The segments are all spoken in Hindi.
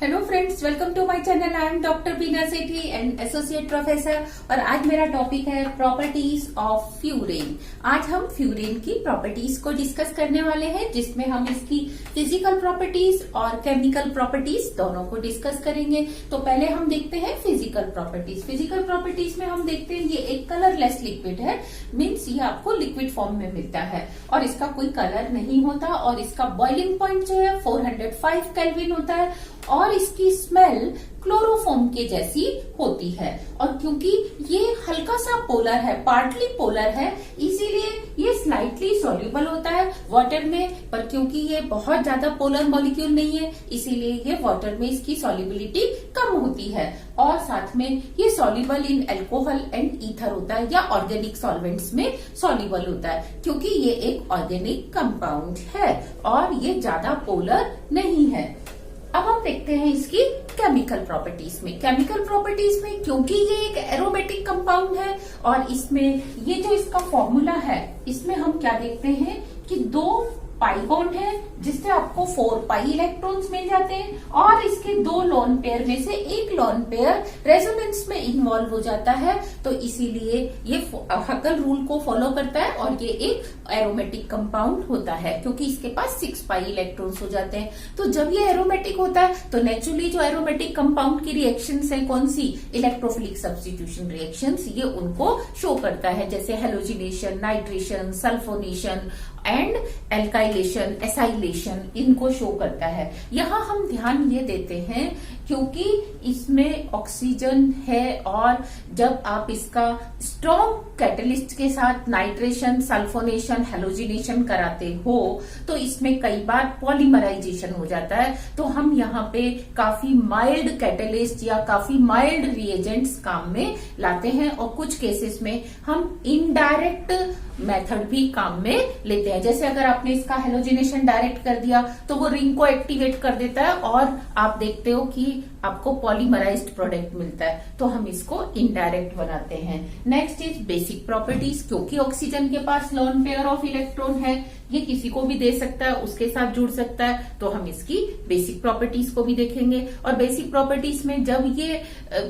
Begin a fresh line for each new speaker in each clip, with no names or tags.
Hello friends, welcome to my channel. I am doctor Beena Sethi and associate professor और आज मेरा टॉपिक है प्रॉपर्टीज ऑफ फ्यूरेन। आज हम फ्यूरेन की प्रॉपर्टीज को डिस्कस करने वाले हैं, जिसमें हम इसकी फिजिकल प्रॉपर्टीज और केमिकल प्रॉपर्टीज दोनों को डिस्कस करेंगे। तो पहले हम देखते हैं फिजिकल प्रॉपर्टीज। फिजिकल प्रॉपर्टीज में हम देखते हैं ये एक कलरलेस लिक्विड है, मीन्स ये आपको लिक्विड फॉर्म में मिलता है और इसका कोई कलर नहीं होता और इसका बॉइलिंग पॉइंट जो है 405 केल्विन होता है और इसकी स्मेल क्लोरोफॉर्म के जैसी होती है। और क्योंकि ये हल्का सा पोलर है, पार्टली पोलर है, इसीलिए ये स्लाइटली सॉल्युबल होता है वाटर में, पर क्योंकि ये बहुत ज्यादा पोलर मॉलिक्यूल नहीं है इसीलिए ये वाटर में इसकी सॉल्युबिलिटी कम होती है। और साथ में ये soluble in alcohol and ether होता है या ऑर्गेनिक सॉल्वेंट्स में सॉल्युबल होता है, क्योंकि ये एक ऑर्गेनिक कंपाउंड है और ये ज्यादा पोलर नहीं है। अब हम देखते हैं इसकी केमिकल प्रॉपर्टीज में। केमिकल प्रॉपर्टीज में क्योंकि ये एक एरोमेटिक कंपाउंड है और इसमें ये जो इसका फॉर्मूला है, इसमें हम क्या देखते हैं कि 2 पाई बॉन्ड है जिससे आपको 4 पाई इलेक्ट्रॉन्स मिल जाते हैं और इसके 2 लोन पेयर में से एक लोन पेयर रेजोनेंस में इन्वॉल्व हो जाता है। तो इसीलिए ये हकल रूल को फॉलो करता है और ये एक एरोमेटिक कंपाउंड होता है क्योंकि इसके पास 6 पाई इलेक्ट्रॉन्स हो जाते हैं। तो जब ये एरोमेटिक होता है तो नेचुरली जो एरोमेटिक कंपाउंड की रिएक्शंस है, कौन सी, इलेक्ट्रोफिलिक सब्स्टिट्यूशन रिएक्शंस, ये उनको शो करता है, जैसे halogenation, nitration, sulphonation and alkylation, acylation, इनको शो करता है। यहाँ हम ध्यान ये देते हैं क्योंकि इसमें ऑक्सीजन है और जब आप इसका स्ट्रॉन्ग कैटलिस्ट के साथ नाइट्रेशन, सल्फोनेशन, हेलोजिनेशन कराते हो तो इसमें कई बार पॉलीमराइजेशन हो जाता है। तो हम यहाँ पे काफी माइल्ड कैटलिस्ट या काफी माइल्ड रिएजेंट्स काम में लाते हैं और कुछ केसेस में हम इनडायरेक्ट मेथड भी काम में लेते हैं। जैसे अगर आपने इसका हेलोजिनेशन डायरेक्ट कर दिया तो वो रिंग को एक्टिवेट कर देता है और आप देखते हो कि आपको पॉलीमराइज्ड प्रोडक्ट मिलता है, तो हम इसको इनडायरेक्ट बनाते हैं। Next is basic properties. क्योंकि ऑक्सीजन के पास लोन पेयर ऑफ इलेक्ट्रॉन है, ये किसी को भी दे सकता है, उसके साथ जुड़ सकता है, तो हम इसकी बेसिक प्रॉपर्टीज को भी देखेंगे। और बेसिक प्रॉपर्टीज में जब ये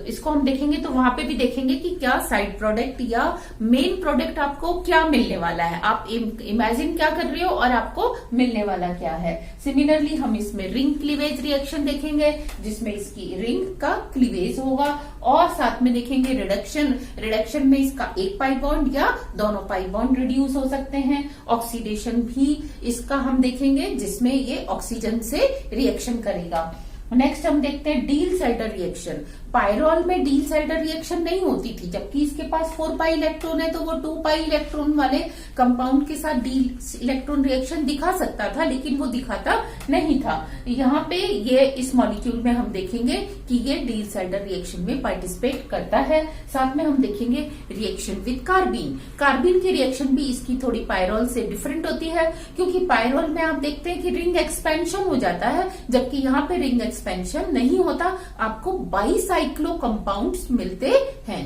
इसको हम देखेंगे तो वहां पे भी देखेंगे कि क्या साइड प्रोडक्ट या मेन प्रोडक्ट आपको क्या मिलने वाला है, आप इमेजिन क्या कर रहे हो और आपको मिलने वाला क्या है। सिमिलरली हम इसमें रिंग क्लीवेज रिएक्शन देखेंगे जिसमें इसकी रिंग का क्लीवेज होगा और साथ में देखेंगे रिडक्शन में इसका 1 पाई बॉन्ड या दोनों पाई बॉन्ड रिड्यूस हो सकते हैं। ऑक्सीडेशन भी इसका हम देखेंगे जिसमें ये ऑक्सीजन से रिएक्शन करेगा। नेक्स्ट हम देखते हैं डील साइडर रिएक्शन। पायरोल में डील साइडर रिएक्शन नहीं होती थी, जबकि इसके पास 4 पाई इलेक्ट्रॉन है तो वो 2 पाई इलेक्ट्रॉन वाले कंपाउंड के साथ डील इलेक्ट्रॉन रिएक्शन दिखा सकता था, लेकिन वो दिखाता नहीं था। यहाँ पे ये इस मॉलिक्यूल में हम देखेंगे कि ये डील साइडर रिएक्शन में पार्टिसिपेट करता है। साथ में हम देखेंगे रिएक्शन विद कार्बीन। कार्बीन की रिएक्शन भी इसकी थोड़ी पायरोल से डिफरेंट होती है, क्योंकि पायरोल में आप देखते हैं कि रिंग एक्सपेंशन हो जाता है, जबकि यहाँ पे रिंग एक्सपेंशन नहीं होता, आपको बाईसाइक्लो कंपाउंड्स मिलते हैं।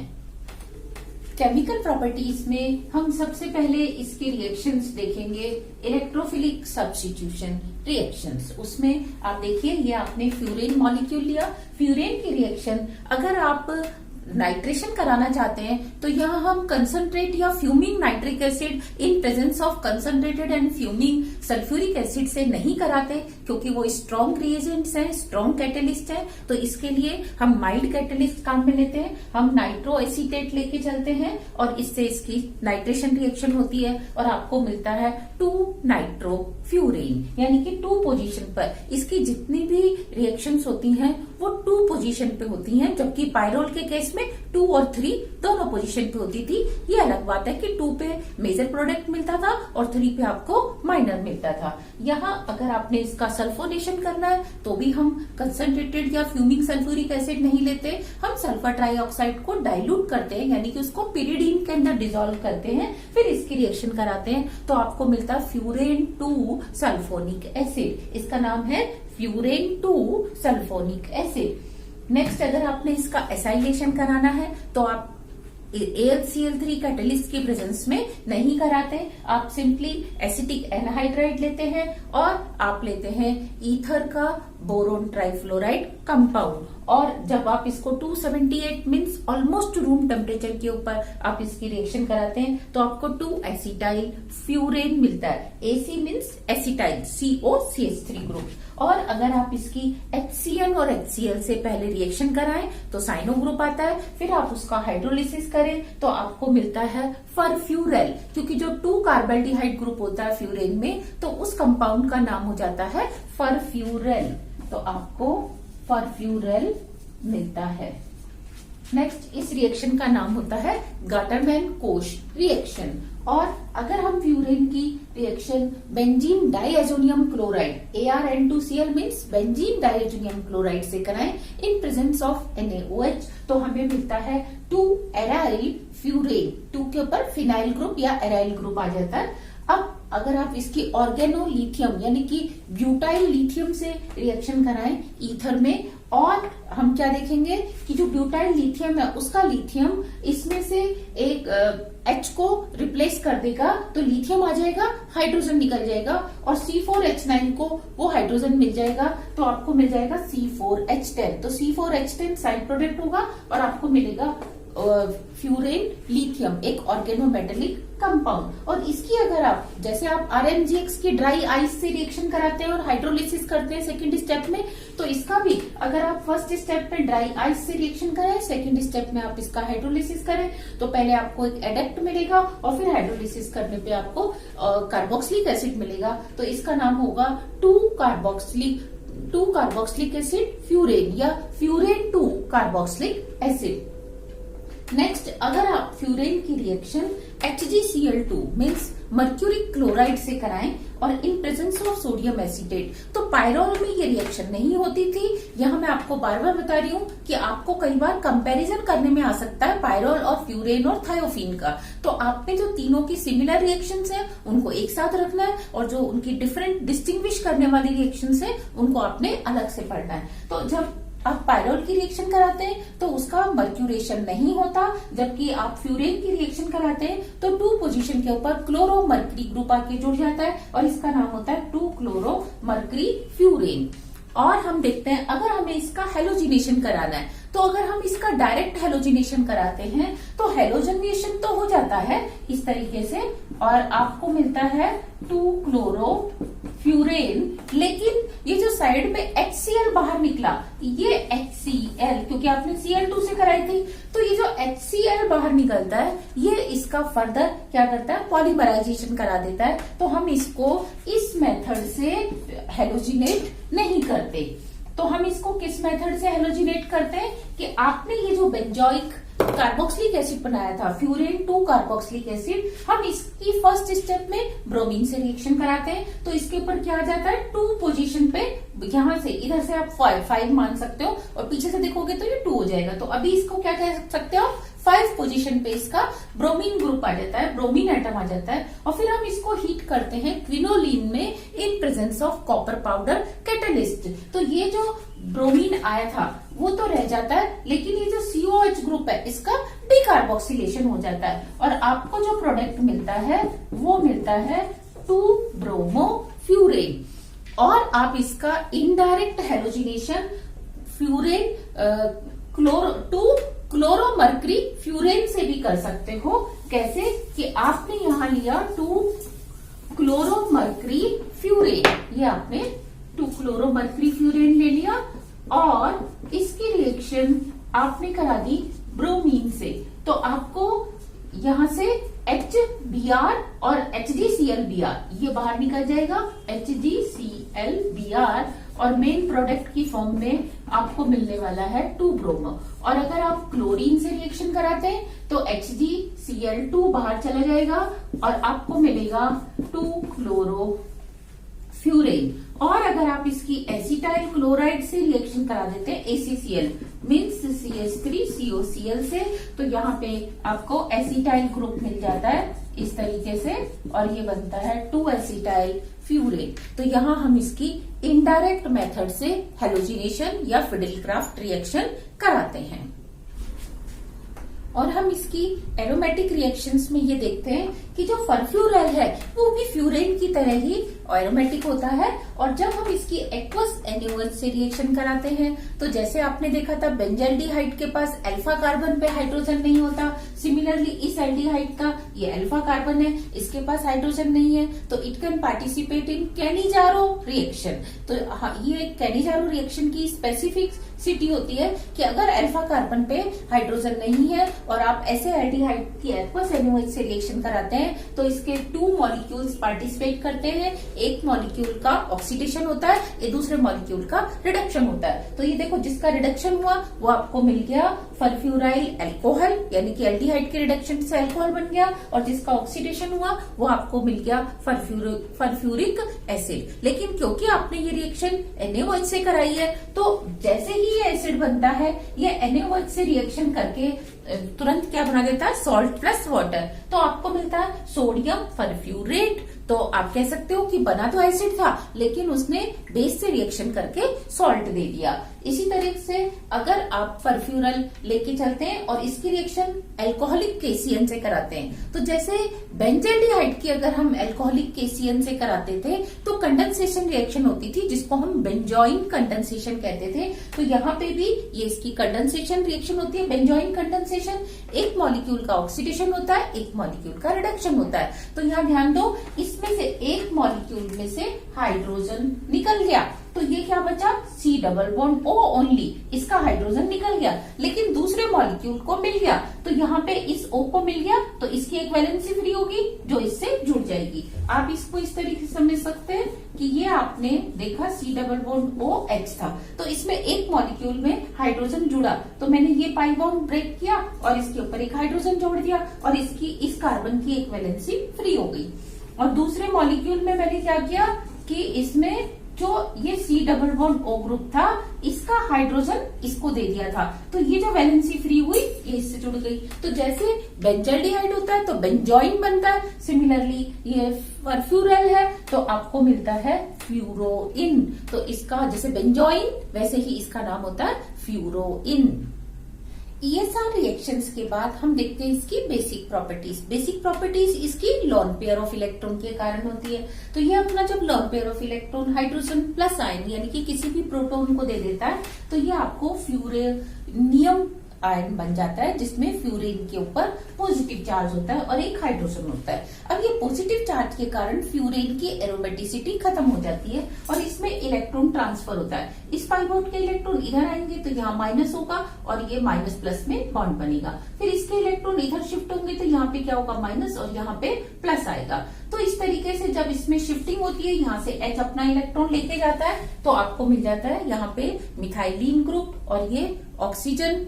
केमिकल प्रॉपर्टीज में हम सबसे पहले इसके रिएक्शंस देखेंगे, इलेक्ट्रोफिलिक सब्स्टिट्यूशन रिएक्शंस। उसमें आप देखिए ये आपने फ्यूरेन मॉलिक्यूल लिया, फ्यूरेन की रिएक्शन अगर आप नाइट्रेशन कराना चाहते हैं तो यहाँ हम कंसंट्रेट या fuming nitric acid in presence of concentrated and fuming sulphuric acid से नहीं कराते, क्योंकि वो स्ट्रॉन्ग रिएजेंट्स हैं, स्ट्रॉन्ग कैटलिस्ट हैं। तो इसके लिए हम माइल्ड कैटलिस्ट काम में लेते हैं, हम नाइट्रो एसीटेट लेके चलते हैं और इससे इसकी नाइट्रेशन रिएक्शन होती है और आपको मिलता है 2 नाइट्रो फ्यूरेन, यानी कि 2 पोजीशन पर इसकी जितनी भी रिएक्शंस होती हैं वो 2 पोजीशन पे होती हैं, जबकि पायरोल के केस में 2 और 3 दोनों पोजीशन पे होती थी। ये अलग बात है कि 2 पे मेजर प्रोडक्ट मिलता था और 3 पे आपको माइनर मिलता था। यहाँ अगर आपने इसका सल्फोनेशन करना है तो भी हम कंसंट्रेटेड या फ्यूमिंग सल्फ्यूरिक एसिड नहीं लेते, हम सल्फर ट्राइऑक्साइड को डाइल्यूट करते हैं, यानी कि उसको पिरिडीन के अंदर डिसॉल्व करते हैं, फिर इसकी रिएक्शन कराते हैं तो आपको मिलता है फ्यूरेन 2 सल्फोनिक एसिड। इसका नाम है फ्यूरेन 2 सल्फोनिक एसिड। नेक्स्ट अगर आपने इसका एसाइलेशन कराना है तो आप AlCl3 कैटलिस्ट की प्रेजेंस में नहीं कराते। आप सिंपली एसिटिक एनहाइड्राइड लेते हैं और आप लेते हैं ईथर का बोरोन ट्राइफ्लोराइड कंपाउंड, और जब आप इसको 278 मीन्स ऑलमोस्ट रूम टेम्परेचर के ऊपर आप इसकी रिएक्शन कराते हैं तो आपको 2-एसिटाइल फ्यूरेन मिलता है। AC means acetyl, COCH3 group. और अगर आप इसकी HCl और HCl से पहले रिएक्शन कराएं तो साइनो ग्रुप आता है, फिर आप उसका हाइड्रोलिसिस करें तो आपको मिलता है फरफ्यूरेल, क्योंकि जो 2 कार्बल्डिहाइड ग्रुप होता है फ्यूरेन में तो उस कंपाउंड का नाम हो जाता है फरफ्यूरेल, तो आपको फरफ्यूरेल मिलता है। नेक्स्ट इस रिएक्शन का नाम होता है गाटरमैन-कोश रिएक्शन। और अगर हम फ्यूरेन की reaction benzene diazonium chloride ArN2Cl means benzene diazonium chloride से कराएं इन प्रेजेंस ऑफ NaOH तो हमें मिलता है 2-एराइल फ्यूरेन। 2 के ऊपर फिनाइल ग्रुप या एराइल ग्रुप आ जाता है। अब अगर आप इसकी ऑर्गेनोलिथियम यानी कि ब्यूटाइल लिथियम से रिएक्शन कराएं ईथर में, और हम क्या देखेंगे कि जो ब्यूटाइल लिथियम है उसका लिथियम इसमें से एक H को रिप्लेस कर देगा तो लिथियम आ जाएगा, हाइड्रोजन निकल जाएगा और C4H9 को वो हाइड्रोजन मिल जाएगा तो आपको मिल जाएगा C4H10। तो C4H10 साइड प्रोडक्ट होगा और आपको मिलेगा फ्यूरेन लिथियम, एक ऑर्गेनोमेटेलिक कंपाउंड। और इसकी अगर आप जैसे आप RMGX की ड्राई आइस से रिएक्शन कराते हैं और हाइड्रोलिसिस करते हैं सेकंड स्टेप में, तो इसका भी अगर आप फर्स्ट स्टेप में ड्राई आइस से रिएक्शन कराएं, सेकंड स्टेप में आप इसका हाइड्रोलिसिस करें तो पहले आपको एक एडेक्ट मिलेगा और फिर हाइड्रोलिसिस करने पे आपको कार्बोक्सिलिक एसिड मिलेगा, तो इसका नाम होगा 2 कार्बोक्सिलिक एसिड फ्यूरेन या फ्यूरेन 2 कार्बोक्सिलिक एसिड। नेक्स्ट अगर आप फ्यूरेन की reaction HgCl2 means mercuric chloride से कराएं और in presence of sodium acetate तो पायरोल में ये रिएक्शन नहीं होती थी। यहाँ मैं आपको बार बार बता रही हूँ कि आपको कई बार कंपैरिजन करने में आ सकता है पायरोल और फ्यूरेन और थायोफीन का, तो आपने जो तीनों की सिमिलर रिएक्शंस हैं उनको एक साथ रखना है और जो उनकी डिफरेंट डिस्टिंग्विश करने वाली रिएक्शंस हैं उनको आपने अलग से पढ़ना है। तो जब आप पायरोल की रिएक्शन कराते हैं तो उसका मर्क्यूरेशन नहीं होता, जबकि आप फ्यूरेन की रिएक्शन कराते हैं तो 2 पोजीशन के ऊपर क्लोरो मर्करी ग्रुप आके जुड़ जाता है और इसका नाम होता है 2 क्लोरो मर्करी फ्यूरेन। और हम देखते हैं अगर हमें इसका हेलोजिनेशन कराना है तो अगर हम इसका डायरेक्ट हेलोजिनेशन कराते हैं तो हेलोजिनेशन तो हो जाता है इस तरीके से और आपको मिलता है 2 क्लोरो फ्यूरेन, लेकिन ये जो साइड में HCl बाहर निकला ये HCl क्योंकि आपने Cl2 से कराई थी तो ये जो HCl बाहर निकलता है ये इसका फर्दर क्या करता है पॉलीमराइजेशन करा देता है, तो हम इसको इस मेथड से हेलोजिनेट नहीं करते। तो हम इसको किस मेथड से हेलोजिनेट करते हैं कि आपने ये जो बेंजोइक कार्बोक्सिलिक एसिड बनाया था फ्यूरेन 2 कार्बोक्सिलिक एसिड, हम इसकी फर्स्ट स्टेप में ब्रोमीन से रिएक्शन कराते हैं तो इसके ऊपर क्या आ जाता है 2 पोजीशन पे, यहां से इधर से आप 5 मान सकते हो और पीछे से देखोगे तो ये 2 हो जाएगा, तो अभी इसको क्या कह सकते हो 5 पोजीशन पे इसका ब्रोमीन ग्रुप आ जाता है, ब्रोमीन एटम आ जाता है और फिर हम इसको हीट करते हैं क्विनोलिन में in presence of copper powder catalyst. तो ये जो ब्रोमीन आया था वो तो रह जाता है लेकिन ये जो COH ग्रुप है इसका डिकार्बोक्सिलेशन हो जाता है और आपको जो प्रोडक्ट मिलता है वो मिलता है 2 ब्रोमो फ्यूरेन। और आप इसका इनडायरेक्ट हेलोजिनेशन फ्यूरेन 2 क्लोरोमर्करी फ्यूरेन से भी कर सकते हो। कैसे कि आपने यहां लिया 2 क्लोरोमर्करी फ्यूरेन, ये आपने 2 क्लोरोमर्करी फ्यूरेन ले लिया और इसकी रिएक्शन आपने करा दी ब्रोमीन से, तो आपको यहां से HBr और HgClBr ये बाहर निकल जाएगा, HgClBr और मेन प्रोडक्ट की फॉर्म में आपको मिलने वाला है 2 ब्रोमो। और अगर आप क्लोरीन से रिएक्शन कराते हैं तो HgCl2 बाहर चला जाएगा और आपको मिलेगा 2 क्लोरो फ्यूरेन। और अगर आप इसकी एसिटाइल क्लोराइड से रिएक्शन करा देते हैं ACCl मीन्स CH3COCl से, तो यहाँ पे आपको एसिटाइल ग्रुप मिल जाता है इस तरीके से और ये बनता है 2 एसिटाइल फ्यूरेन। तो यहाँ हम इसकी इनडायरेक्ट मेथड से हेलोजिनेशन या फिडेलक्राफ्ट रिएक्शन कराते हैं। और हम इसकी एरोमेटिक रिएक्शंस में ये देखते हैं कि जो फरफ्यूरल है वो भी फ्यूरेन की तरह ही एरोमेटिक होता है। और जब हम इसकी एक्वस NaOH से रिएक्शन कराते हैं तो जैसे आपने देखा था बेंजाल्डिहाइड के पास अल्फा कार्बन पे हाइड्रोजन नहीं होता, सिमिलरली इस एल्डिहाइड का ये अल्फा कार्बन है, इसके पास हाइड्रोजन नहीं है, तो it can participate in Cannizzaro reaction. तो ये कैनिजारो रिएक्शन की स्पेसिफिसिटी होती है कि अगर अल्फा कार्बन पे हाइड्रोजन नहीं है और आप ऐसे एल्डिहाइड की एक्वस NaOH से रिएक्शन कराते हैं तो इसके 2 मॉलिक्यूल्स पार्टिसिपेट करते हैं। एक मॉलिक्यूल का ऑक्सीडेशन होता है, ये दूसरे मॉलिक्यूल का रिडक्शन होता है। तो ये देखो जिसका रिडक्शन हुआ वो आपको मिल गया फरफ्यूराइल अल्कोहल, यानी कि एल्डिहाइड के रिडक्शन से अल्कोहल बन गया, और जिसका ऑक्सीडेशन हुआ वो आपको मिल गया फरफ्यूरिक एसिड। लेकिन क्योंकि आपने ये रिएक्शन NaOH से कराई है तो जैसे ही ये एसिड बनता है ये NaOH से रिएक्शन करके तुरंत क्या बना देता है, सॉल्ट प्लस वाटर, तो आपको मिलता है सोडियम फरफ्यूरेट। तो आप कह सकते हो कि बना तो एसिड था लेकिन उसने बेस से रिएक्शन करके सॉल्ट दे दिया। इसी तरह से अगर आप फरफ्यूरल लेके चलते हैं और इसकी रिएक्शन अल्कोहलिक KCN से कराते हैं, तो जैसे बेंजाल्डिहाइड की अगर हम अल्कोहलिक KCN से कराते थे तो कंडेंसेशन रिएक्शन होती थी जिसको हम बेंजोइन कंडेंसेशन कहते थे। तो यहाँ पे भी ये इसकी कंडेंसेशन रिएक्शन होती है, बेंजोइन कंडेंसेशन। एक मॉलिक्यूल का ऑक्सीडेशन होता है, एक मॉलिक्यूल का रिडक्शन होता है। तो यहाँ ध्यान दो, इसमें से एक मॉलिक्यूल में से हाइड्रोजन निकल गया तो ये क्या बचा, C double bond O only, इसका हाइड्रोजन निकल गया, लेकिन दूसरे मॉलिक्यूल को मिल गया। तो यहाँ पे इस O को मिल गया तो इसकी एक वैलेंसी फ्री होगी जो इससे जुड़ जाएगी। आप इसको इस तरीके से समझ सकते हैं कि ये आपने देखा C डबल बॉन्ड OH था, तो इसमें एक मॉलिक्यूल में हाइड्रोजन जुड़ा तो मैंने ये पाई बॉन्ड ब्रेक किया और इसके ऊपर एक हाइड्रोजन जोड़ दिया और इसकी इस कार्बन की एक वैलेंसी फ्री हो गई। और दूसरे मॉलिक्यूल में मैंने क्या किया कि इसमें जो ये C double bond O group था इसका हाइड्रोजन इसको दे दिया था, तो ये जो वैलेंसी फ्री हुई ये इससे जुड़ गई। तो जैसे बेंजाल्डिहाइड होता है तो बेंजोइन बनता है, सिमिलरली ये फरफ्यूरल है तो आपको मिलता है फ्यूरोइन। तो इसका जैसे बेंजोइन वैसे ही इसका नाम होता है फ्यूरोइन। ESR रिएक्शंस के बाद हम देखते हैं इसकी बेसिक प्रॉपर्टीज। बेसिक प्रॉपर्टीज इसकी लोन पेयर ऑफ इलेक्ट्रॉन के कारण होती है। तो ये अपना जब lone pair of electron hydrogen plus ion यानी कि किसी भी प्रोटॉन को दे देता है तो ये आपको फ्यूरेनियम आयन बन जाता है जिसमें फ्यूरेन के ऊपर पॉजिटिव चार्ज होता है और एक हाइड्रोजन होता है। अब ये पॉजिटिव चार्ज के कारण फ्यूरेन की एरोमेटिसिटी खत्म हो जाती है और इसमें इलेक्ट्रॉन ट्रांसफर होता है। इस पाई बॉन्ड के इलेक्ट्रॉन इधर आएंगे तो यहाँ माइनस होगा और ये माइनस प्लस में बॉन्ड बनेगा। फिर इसके इलेक्ट्रॉन इधर शिफ्ट होंगे तो यहाँ पे क्या होगा, माइनस, और यहाँ पे प्लस आएगा। तो इस तरीके से जब इसमें शिफ्टिंग होती है यहाँ से H अपना इलेक्ट्रॉन लेके जाता है तो आपको मिल जाता है यहाँ पे मिथाइलिन ग्रुप और ये ऑक्सीजन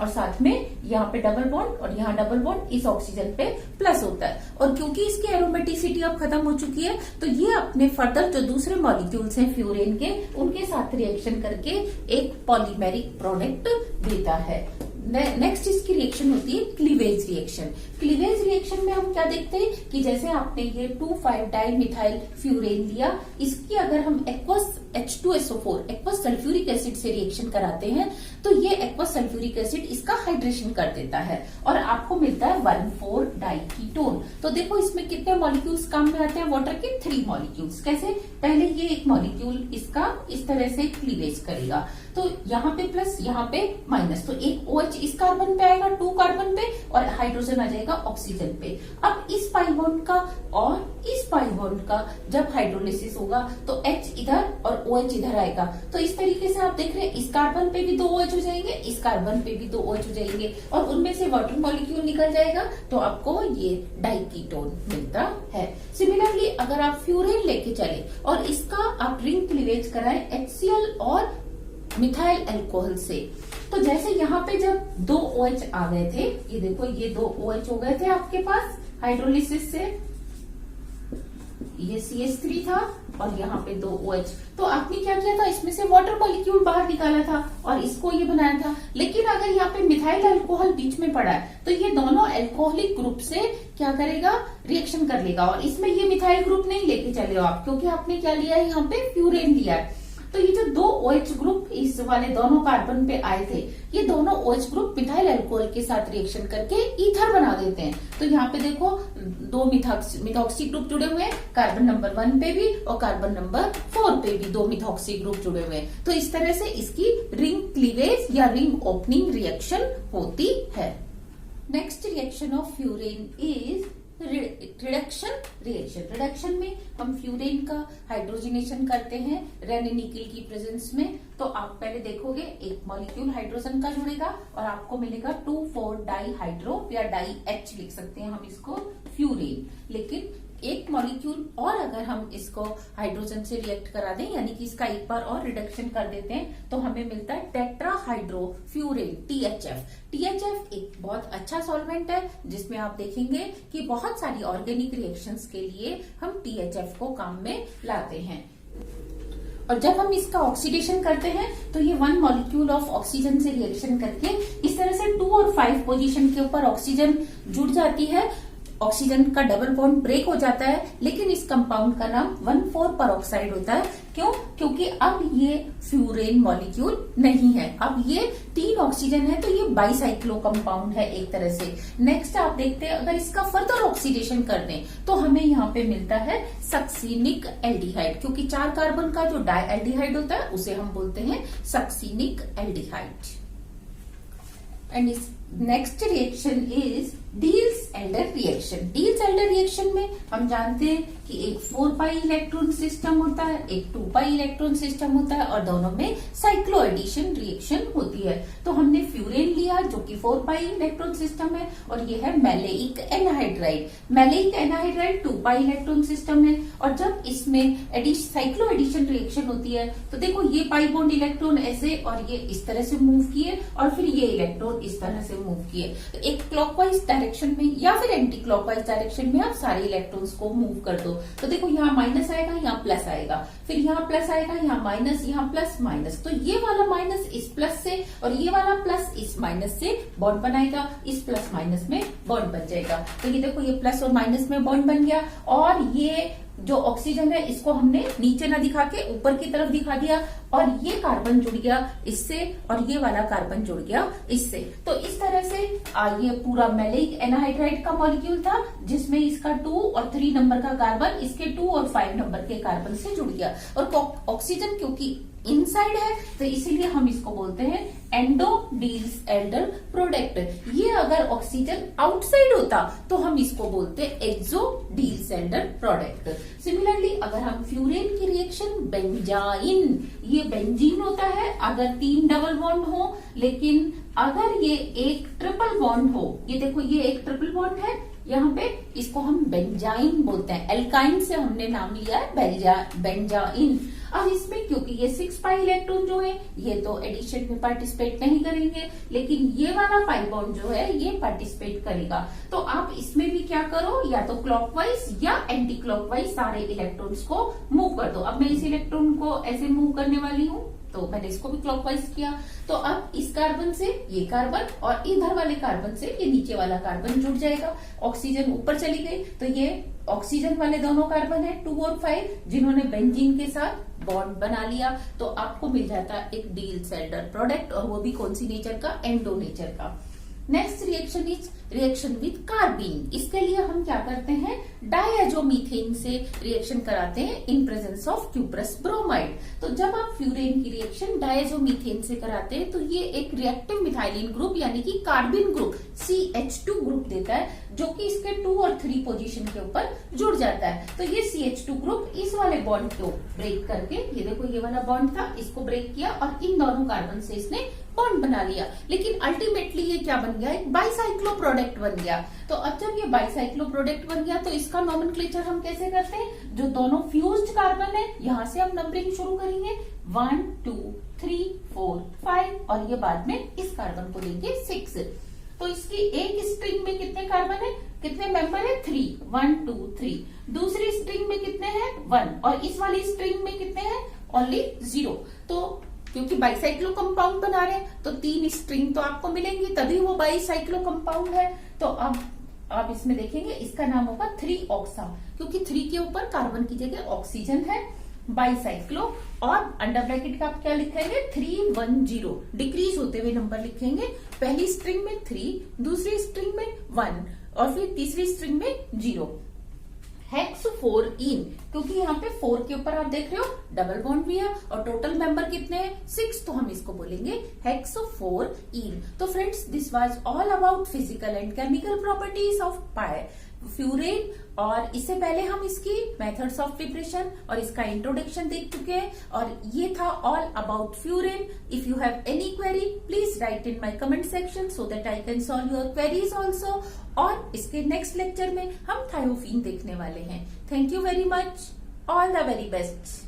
और साथ में यहाँ पे डबल बॉन्ड और यहाँ डबल बॉन्ड इस ऑक्सीजन पे प्लस होता है। और क्योंकि इसकी एरोमेटिसिटी अब खत्म हो चुकी है तो ये अपने फर्दर जो दूसरे मॉलिक्यूल्स हैं फ्यूरेन के उनके साथ रिएक्शन करके एक पॉलीमेरिक प्रोडक्ट देता है। नेक्स्ट इसकी रिएक्शन होती है क्लीवेज रिएक्शन। क्लीवेज रिएक्शन में हम क्या देखते हैं कि जैसे आपने ये 2,5-डाई मिथाइल फ्यूरेन लिया, इसकी अगर हम aqueous H2SO4 aqueous sulphuric acid से रिएक्शन कराते हैं तो ये एक्वस सल्फ्यूरिक एसिड इसका हाइड्रेशन कर देता है और आपको मिलता है 1,4-डाई कीटोन। तो देखो इसमें कितने मॉलिक्यूल्स काम में आते हैं, वाटर के 3 मॉलिक्यूल्स। कैसे, पहले ये एक मॉलिक्यूल इसका इस तरह से क्लीवेज करेगा तो यहाँ पे प्लस यहाँ पे माइनस, तो एक OH इस कार्बन पे आएगा 2 कार्बन पे और हाइड्रोजन आ जाएगा ऑक्सीजन पे। अब इस पाई बॉन्ड का और इस पाई बॉन्ड का जब हाइड्रोलिसिस होगा तो H इधर और OH इधर आएगा। तो इस तरीके से आप देख रहे हैं इस कार्बन पे भी 2 OH हो जाएंगे, इस कार्बन पे भी 2 OH हो जाएंगे और उनमें से वाटर मॉलिक्यूल निकल जाएगा तो आपको ये डाइकीटोन मिलता है। सिमिलरली अगर आप फ्यूरेन लेके चले और इसका आप रिंग क्लीवेज कराएं HCl और मिथाइल अल्कोहल से, तो जैसे यहाँ पे जब 2 OH आ गए थे, ये देखो ये 2 OH हो गए थे आपके पास हाइड्रोलिसिस से, ये CH3 था और यहाँ पे 2 OH, तो आपने क्या किया था, इसमें से वाटर मॉलिक्यूल बाहर निकाला था और इसको ये बनाया था। लेकिन अगर यहाँ पे मिथाइल अल्कोहल बीच में पड़ा है तो ये दोनों अल्कोहलिक ग्रुप से क्या करेगा, रिएक्शन कर लेगा और इसमें ये मिथाइल ग्रुप नहीं लेके चले हो आप, क्योंकि आपने क्या लिया है, यहाँ पे फ्यूरेन लिया है। तो ये जो दो OH ग्रुप इस वाले दोनों कार्बन पे आए थे, ये दोनों OH ग्रुप मिथाइल अल्कोहल के साथ रिएक्शन करके ईथर बना देते हैं। तो यहाँ पे देखो दो मिथॉक्सी ग्रुप जुड़े हुए हैं, कार्बन नंबर 1 पे भी और कार्बन नंबर 4 पे भी दो मिथॉक्सी ग्रुप जुड़े हुए हैं। तो इस तरह से इसकी रिंग क्लीवेज या रिंग ओपनिंग रिएक्शन होती है। Next reaction of furan is reduction reaction. Reduction में हम फ्यूरेन का हाइड्रोजनेशन करते हैं रेन निकिल की प्रेजेंस में। तो आप पहले देखोगे एक मॉलिक्यूल हाइड्रोजन का जुड़ेगा और आपको मिलेगा 2,4 डाई हाइड्रो या डाई H लिख सकते हैं हम इसको फ्यूरेन। लेकिन एक मॉलिक्यूल और अगर हम इसको हाइड्रोजन से रिएक्ट करा दें, यानी कि इसका एक बार और रिडक्शन कर देते हैं, तो हमें मिलता है टेट्राहाइड्रोफ्यूरेन THF। THF एक बहुत अच्छा सॉल्वेंट है जिसमें आप देखेंगे कि बहुत सारी ऑर्गेनिक रिएक्शंस के लिए हम THF को काम में लाते हैं। और जब हम इसका ऑक्सीडेशन करते हैं तो ये 1 मॉलिक्यूल ऑफ ऑक्सीजन से रिएक्शन करके इस तरह से 2 और 5 पोजीशन के ऊपर ऑक्सीजन जुड़ जाती है। ऑक्सीजन का डबल बॉन्ड ब्रेक हो जाता है, लेकिन इस कंपाउंड का नाम 1,4 परऑक्साइड होता है। क्यों? क्योंकि अब ये फ्यूरेन मॉलिक्यूल नहीं है, अब ये 3 ऑक्सीजन है, तो ये बाइसाइक्लो कंपाउंड है एक तरह से। नेक्स्ट आप देखते हैं अगर इसका फर्दर ऑक्सीडेशन कर दें तो हमें यहाँ पे मिलता है सक्सीनिक एल्डिहाइड, क्योंकि 4 कार्बन का जो डाई एल्डिहाइड होता है उसे हम बोलते हैं सक्सीनिक एल्डिहाइड। एंड इस next reaction is Diels-Alder reaction. Diels-Alder reaction में हम जानते हैं कि एक 4 पाई इलेक्ट्रॉन सिस्टम होता है, एक 2 पाई इलेक्ट्रॉन सिस्टम होता है और दोनों में साइक्लो एडिशन रिएक्शन होती है। तो हमने फ्यूरेन लिया जो कि 4 पाई इलेक्ट्रॉन सिस्टम है और ये है maleic anhydride. Maleic anhydride 2 pi electron system है और जब इसमें साइक्लो एडिशन रिएक्शन होती है तो देखो ये पाई बॉन्ड इलेक्ट्रॉन ऐसे और ये इस तरह से मूव किए और फिर ये इलेक्ट्रॉन इस तरह से मूव किए। तो एक क्लॉकवाइज डायरेक्शन में या फिर एंटी क्लॉकवाइज डायरेक्शन में आप सारे इलेक्ट्रॉन्स को मूव कर दो। तो देखो यहाँ माइनस आएगा, यहाँ प्लस आएगा, फिर यहाँ प्लस आएगा, यहाँ माइनस, यहाँ प्लस माइनस। तो ये वाला माइनस इस प्लस से और ये वाला प्लस इस माइनस से बॉन्ड बनाएगा, इस प्लस माइनस में बॉन्ड बन जाएगा। तो ये देखो ये प्लस और माइनस में बॉन्ड बन गया और ये जो ऑक्सीजन है इसको हमने नीचे ना दिखा के ऊपर की तरफ दिखा दिया और ये कार्बन जुड़ गया इससे और ये वाला कार्बन जुड़ गया इससे। तो इस तरह से ये पूरा मैलेइक एनहाइड्राइड का मॉलिक्यूल था जिसमें इसका 2 और 3 नंबर का कार्बन इसके 2 और 5 नंबर के कार्बन से जुड़ गया। और ऑक्सीजन क्योंकि इनसाइड है तो इसीलिए हम इसको बोलते हैं एंडो डील्स-एल्डर प्रोडक्ट। ये अगर ऑक्सीजन आउटसाइड होता तो हम इसको बोलते एक्सो डील्स-एल्डर प्रोडक्ट। सिमिलरली अगर हम फ्यूरेन की रिएक्शन बेंजाइन, ये बेंजीन होता है अगर 3 डबल बॉन्ड हो, लेकिन अगर ये एक ट्रिपल बॉन्ड हो, ये देखो ये एक ट्रिपल बॉन्ड है यहाँ पे, इसको हम बेंजाइन बोलते हैं। एल्काइन से हमने नाम लिया है बेंजाइन। अब इसमें क्योंकि ये 6 पाई इलेक्ट्रॉन जो है ये तो एडिशन में पार्टिसिपेट नहीं करेंगे, लेकिन ये वाला पाई बॉन्ड जो है ये पार्टिसिपेट करेगा। तो आप इसमें भी क्या करो, या तो क्लॉकवाइज या एंटी क्लॉकवाइज सारे इलेक्ट्रॉन्स को मूव कर दो। अब मैं इस इलेक्ट्रॉन को ऐसे मूव करने वाली हूँ तो मैंने इसको भी क्लॉकवाइज किया। तो अब इस कार्बन से ये कार्बन और इधर वाले कार्बन से ये नीचे वाला कार्बन जुड़ जाएगा। ऑक्सीजन ऊपर चली गई तो ये ऑक्सीजन वाले दोनों कार्बन है 2 और 5 जिन्होंने बेंजीन के साथ बॉन्ड बना लिया। तो आपको मिल जाता है एक डील्स-एल्डर प्रोडक्ट और वो भी कौन सी नेचर का, एंडो नेचर का। Next reaction is reaction with carbene. इसके लिए हम क्या करते हैं, डायजोमीथेन से रिएक्शन कराते हैं in presence of cuprous bromide. तो जब आप फ्यूरेन की रिएक्शन डायजोमीथेन से कराते हैं तो ये एक रिएक्टिव मिथाइलिन ग्रुप यानी कि कार्बिन ग्रुप CH2 ग्रुप देता है जो कि इसके 2 और 3 पोजीशन के ऊपर जुड़ जाता है। तो ये CH2 ग्रुप इस वाले बॉन्ड को ब्रेक करके, ये देखो ये वाला बॉन्ड था, इसको ब्रेक किया और इन दोनों कार्बन से इसने बॉन्ड बना लिया। लेकिन अल्टीमेटली ये क्या बन गया, एक बाइसाइक्लो प्रोडक्ट बन गया। तो अब जब ये बाइसाइक्लो प्रोडक्ट बन गया तो इसका नोमेनक्लेचर हम कैसे करते हैं, जो दोनों फ्यूज्ड कार्बन है यहाँ से हम नंबरिंग शुरू करेंगे 1 2 3 4 5 और ये बाद में इस कार्बन को लेंगे 6। तो इसकी एक स्ट्रिंग में कितने कार्बन है, कितने मेंबर है, 3 1 2 3। दूसरी स्ट्रिंग में कितने हैं, 1 और इस वाली स्ट्रिंग में कितने हैं, ओनली 0। तो क्योंकि बाइसाइक्लो कंपाउंड बना रहे हैं तो 3 स्ट्रिंग तो आपको मिलेंगी तभी वो बाइसाइक्लो कंपाउंड है। तो अब आप इसमें देखेंगे इसका नाम होगा 3 ऑक्सा, क्योंकि 3 के ऊपर कार्बन की जगह ऑक्सीजन है। बाईसाइक्लो, और अंडर ब्रैकेट का आप क्या लिखेंगे 310, डिक्रीज होते हुए नंबर लिखेंगे। पहली स्ट्रिंग में 3, दूसरी स्ट्रिंग में 1 और फिर तीसरी स्ट्रिंग में 0। हेक्सोफोरीन, क्योंकि यहाँ पे 4 के ऊपर आप देख रहे हो डबल बॉन्ड भी है और टोटल मेंबर कितने हैं 6, तो हम इसको बोलेंगे हेक्सोफोरीन। तो friends, this was all about physical and chemical properties of furan, और इससे पहले हम इसकी मेथड्स ऑफ प्रिपरेशन और इसका इंट्रोडक्शन देख चुके हैं, और ये था all about furan. If you have any query please right in my comment section so that I can solve your queries also. और इसके नेक्स्ट लेक्चर में हम थायोफीन देखने वाले हैं। Thank you very much, all the very best.